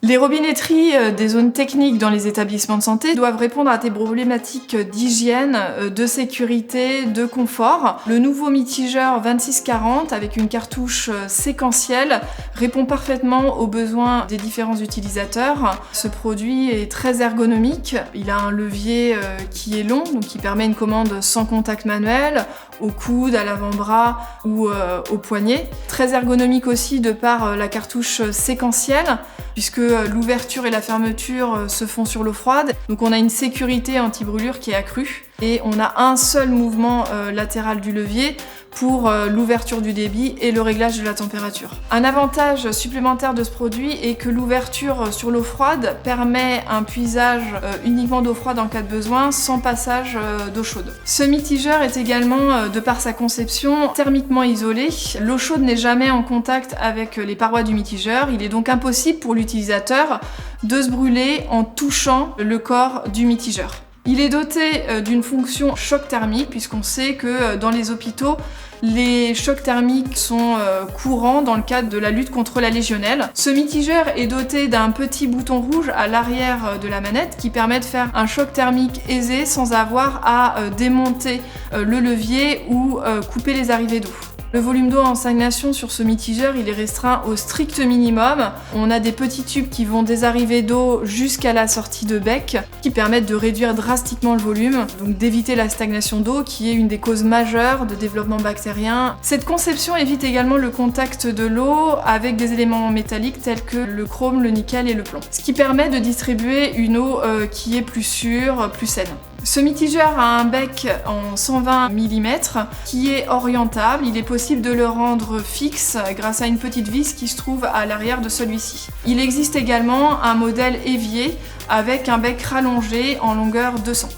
Les robinetteries des zones techniques dans les établissements de santé doivent répondre à des problématiques d'hygiène, de sécurité, de confort. Le nouveau mitigeur 2640 avec une cartouche séquentielle répond parfaitement aux besoins des différents utilisateurs. Ce produit est très ergonomique. Il a un levier qui est long, donc qui permet une commande sans contact manuel, au coude, à l'avant-bras ou au poignet. Très ergonomique aussi de par la cartouche séquentielle, puisque l'ouverture et la fermeture se font sur l'eau froide. Donc on a une sécurité anti-brûlure qui est accrue. Et on a un seul mouvement latéral du levier pour l'ouverture du débit et le réglage de la température. Un avantage supplémentaire de ce produit est que l'ouverture sur l'eau froide permet un puisage uniquement d'eau froide en cas de besoin, sans passage d'eau chaude. Ce mitigeur est également, de par sa conception, thermiquement isolé. L'eau chaude n'est jamais en contact avec les parois du mitigeur. Il est donc impossible pour l'utilisateur de se brûler en touchant le corps du mitigeur. Il est doté d'une fonction choc thermique, puisqu'on sait que dans les hôpitaux, les chocs thermiques sont courants dans le cadre de la lutte contre la légionnelle. Ce mitigeur est doté d'un petit bouton rouge à l'arrière de la manette qui permet de faire un choc thermique aisé sans avoir à démonter le levier ou couper les arrivées d'eau. Le volume d'eau en stagnation sur ce mitigeur, il est restreint au strict minimum. On a des petits tubes qui vont des arrivées d'eau jusqu'à la sortie de bec, qui permettent de réduire drastiquement le volume, donc d'éviter la stagnation d'eau, qui est une des causes majeures de développement bactérien. Cette conception évite également le contact de l'eau avec des éléments métalliques tels que le chrome, le nickel et le plomb, ce qui permet de distribuer une eau qui est plus sûre, plus saine. Ce mitigeur a un bec en 120 mm qui est orientable. Il est possible de le rendre fixe grâce à une petite vis qui se trouve à l'arrière de celui-ci. Il existe également un modèle évier avec un bec rallongé en longueur 200.